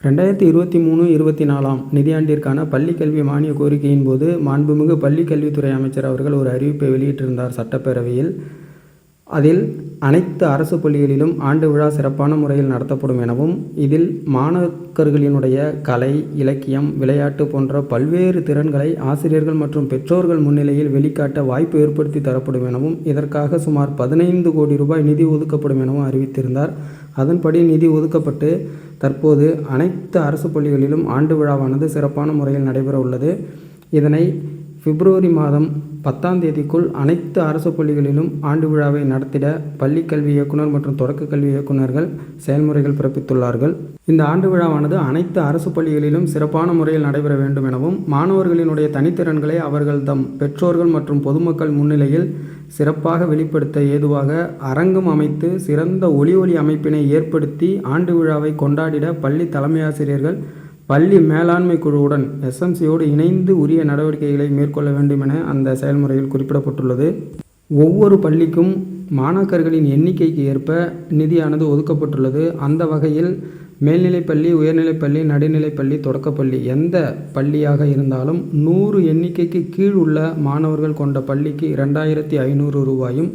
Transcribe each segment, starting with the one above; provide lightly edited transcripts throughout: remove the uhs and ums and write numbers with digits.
2023-24 நிதியாண்டிற்கான பள்ளிக் கல்வி மானிய கோரிக்கையின் போது மாண்புமிகு பள்ளிக் கல்வித்துறை அமைச்சர் அவர்கள் ஒரு அறிவிப்பை வெளியிட்டிருந்தார் சட்டப்பேரவையில். அதில் அனைத்து அரசு பள்ளிகளிலும் ஆண்டு விழா சிறப்பான முறையில் நடத்தப்படும் எனவும், இதில் மாணாக்கர்களினுடைய கலை, இலக்கியம், விளையாட்டு போன்ற பல்வேறு திறன்களை ஆசிரியர்கள் மற்றும் பெற்றோர்கள் முன்னிலையில் வெளிக்காட்ட வாய்ப்பு ஏற்படுத்தி தரப்படும் எனவும், இதற்காக சுமார் 15 கோடி ரூபாய் நிதி ஒதுக்கப்படும் எனவும் அறிவித்திருந்தார். அதன்படி நிதி ஒதுக்கப்பட்டு தற்போது அனைத்து அரசு பள்ளிகளிலும் ஆண்டு விழாவானது சிறப்பான முறையில் நடைபெற உள்ளது. இதனை பிப்ரவரி மாதம் 10ஆம் தேதிக்குள் அனைத்து அரசு பள்ளிகளிலும் ஆண்டு விழாவை நடத்திட பள்ளிக் கல்வி இயக்குனர் மற்றும் தொடக்க கல்வி இயக்குநர்கள் செயல்முறைகள் பிறப்பித்துள்ளார்கள். இந்த ஆண்டு விழாவானது அனைத்து அரசு பள்ளிகளிலும் சிறப்பான முறையில் நடைபெற வேண்டும் எனவும், மாணவர்களினுடைய தனித்திறன்களை அவர்கள் தம் பெற்றோர்கள் மற்றும் பொதுமக்கள் முன்னிலையில் சிறப்பாக வெளிப்படுத்த ஏதுவாக அரங்கம் அமைத்து சிறந்த ஒலி அமைப்பினை ஏற்படுத்தி ஆண்டு விழாவை கொண்டாடிட பள்ளி தலைமையாசிரியர்கள் பள்ளி மேலாண்மை குழுவுடன் SMCயோடு இணைந்து உரிய நடவடிக்கைகளை மேற்கொள்ள வேண்டும் என அந்த செயல்முறையில் குறிப்பிடப்பட்டுள்ளது. ஒவ்வொரு பள்ளிக்கும் மாணாக்கர்களின் எண்ணிக்கைக்கு ஏற்ப நிதியானது ஒதுக்கப்பட்டுள்ளது. அந்த வகையில் மேல்நிலைப்பள்ளி, உயர்நிலைப்பள்ளி, நடுநிலைப்பள்ளி, தொடக்கப்பள்ளி எந்த பள்ளியாக இருந்தாலும் 100 எண்ணிக்கைக்கு கீழ் உள்ள மாணவர்கள் கொண்ட பள்ளிக்கு 2500 ரூபாயும்,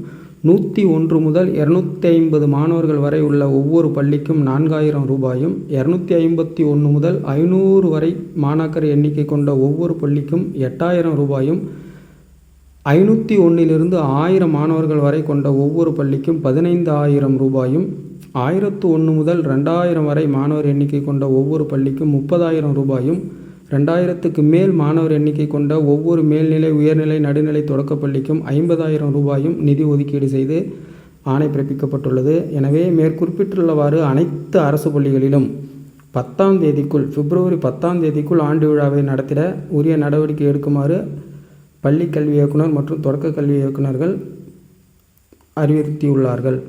101 முதல் 250 மாணவர்கள் வரை உள்ள ஒவ்வொரு பள்ளிக்கும் 4000 ரூபாயும், 251 முதல் 500 வரை மாணாக்கர் எண்ணிக்கை கொண்ட ஒவ்வொரு பள்ளிக்கும் 8000 ரூபாயும், 501 1000 மாணவர்கள் வரை கொண்ட ஒவ்வொரு பள்ளிக்கும் 15000 ரூபாயும், 1001 முதல் 2000 வரை மாணவர் எண்ணிக்கை கொண்ட ஒவ்வொரு பள்ளிக்கும் 30000 ரூபாயும், 2000க்கு மேல் மாணவர் எண்ணிக்கை கொண்ட ஒவ்வொரு மேல்நிலை, உயர்நிலை, நடுநிலை, தொடக்க பள்ளிக்கும் 50000 ரூபாயும் நிதி ஒதுக்கீடு செய்து ஆணை பிறப்பிக்கப்பட்டுள்ளது. எனவே மேற்குறிப்பிட்டுள்ளவாறு அனைத்து அரசு பள்ளிகளிலும் 10ஆம் தேதிக்குள் பிப்ரவரி 10ஆம் தேதிக்குள் ஆண்டு விழாவை நடத்திட உரிய நடவடிக்கை எடுக்குமாறு பள்ளிக் கல்வி இயக்குனர் மற்றும் தொடக்க கல்வி இயக்குநர்கள் அறிவுறுத்தியுள்ளார்கள்.